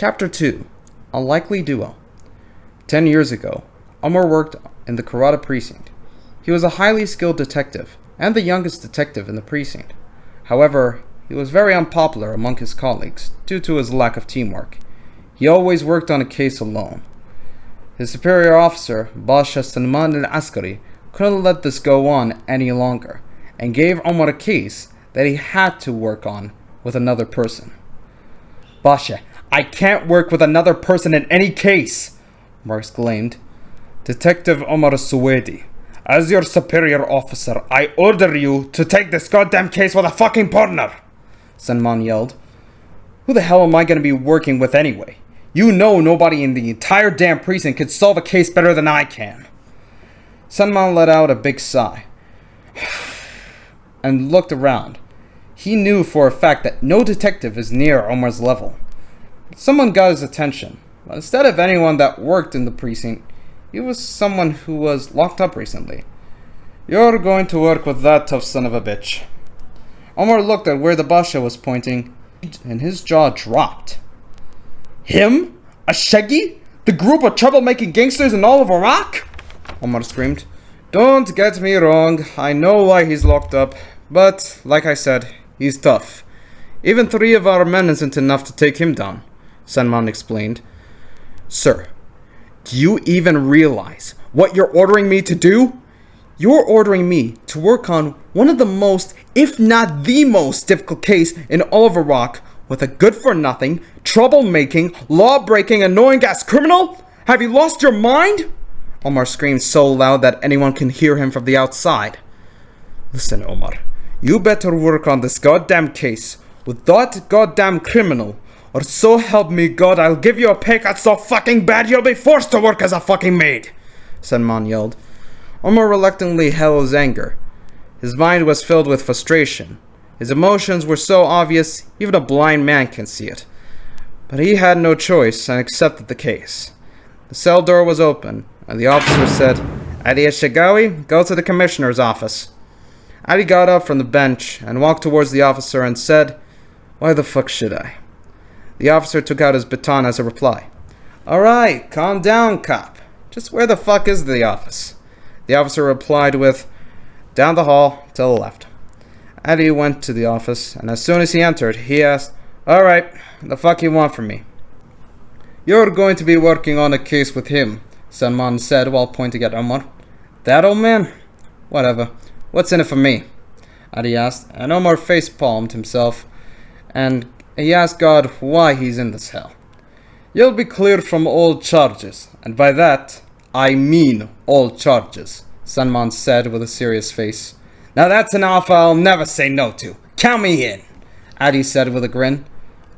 Chapter 2. A Likely Duo. 10 years ago, Omar worked in the Karada precinct. He was a highly skilled detective, and the youngest detective in the precinct. However, he was very unpopular among his colleagues due to his lack of teamwork. He always worked on a case alone. His superior officer, Basha Salman al-Askari, couldn't let this go on any longer, and gave Omar a case that he had to work on with another person. Basha, I can't work with another person in any case, Omar exclaimed. Detective Omar Suwaidi, as your superior officer, I order you to take this goddamn case with a fucking partner, Salman yelled. Who the hell am I going to be working with anyway? You know nobody in the entire damn precinct could solve a case better than I can. Salman let out a big sigh and looked around. He knew for a fact that no detective is near Omar's level. Someone got his attention, but instead of anyone that worked in the precinct, he was someone who was locked up recently. You're going to work with that tough son of a bitch. Omar looked at where the Basha was pointing, and his jaw dropped. Him? A Shaggy? The group of troublemaking gangsters in all of Iraq? Omar screamed. Don't get me wrong, I know why he's locked up, but, like I said, he's tough. Even 3 of our men isn't enough to take him down, Salman explained. Sir, do you even realize what you're ordering me to do? You're ordering me to work on one of the most, if not the most difficult case in all of Iraq with a good-for-nothing, troublemaking, law-breaking, annoying-ass criminal? Have you lost your mind? Omar screamed so loud that anyone can hear him from the outside. Listen, Omar, you better work on this goddamn case with that goddamn criminal, or so help me God, I'll give you a pay cut so fucking bad you'll be forced to work as a fucking maid, Salman yelled. Omar reluctantly held his anger. His mind was filled with frustration. His emotions were so obvious, even a blind man can see it. But he had no choice and accepted the case. The cell door was open, and the officer said, Ali Shagawi, go to the commissioner's office. Ali got up from the bench and walked towards the officer and said, Why the fuck should I? The officer took out his baton as a reply. Alright, calm down, cop. Just where the fuck is the office? The officer replied with, Down the hall, to the left. Ali went to the office, and as soon as he entered, he asked, Alright, the fuck you want from me? You're going to be working on a case with him, Salman said while pointing at Omar. That old man? Whatever. What's in it for me? Ali asked, and Omar face-palmed himself, and he asked God why he's in this hell. You'll be cleared from all charges, and by that, I mean all charges, Salman said with a serious face. Now that's an offer I'll never say no to. Count me in, Ali said with a grin.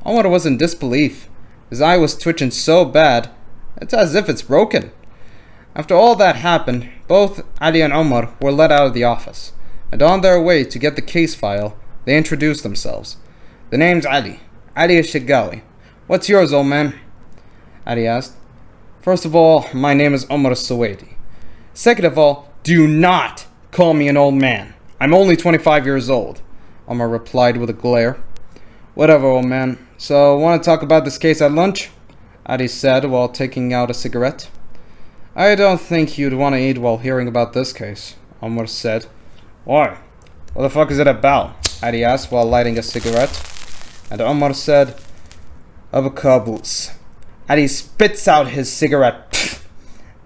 Omar was in disbelief. His eye was twitching so bad, it's as if it's broken. After all that happened, both Ali and Omar were let out of the office, and on their way to get the case file, they introduced themselves. The name's Ali Shagawi. What's yours, old man? Ali asked. First of all, my name is Omar Suwaidi. Second of all, do not call me an old man. I'm only 25 years old, Omar replied with a glare. Whatever, old man. So, want to talk about this case at lunch? Ali said while taking out a cigarette. I don't think you'd want to eat while hearing about this case, Omar said. Why? What the fuck is it about? Ali asked while lighting a cigarette. And Omar said, Abu Qaboos. Ali spits out his cigarette,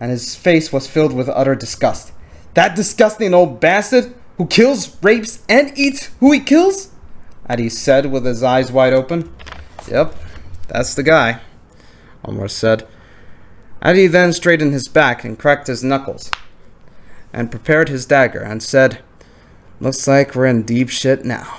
and his face was filled with utter disgust. That disgusting old bastard who kills, rapes, and eats who he kills? Ali said with his eyes wide open. Yep, that's the guy, Omar said. Ali then straightened his back and cracked his knuckles and prepared his dagger and said, Looks like we're in deep shit now.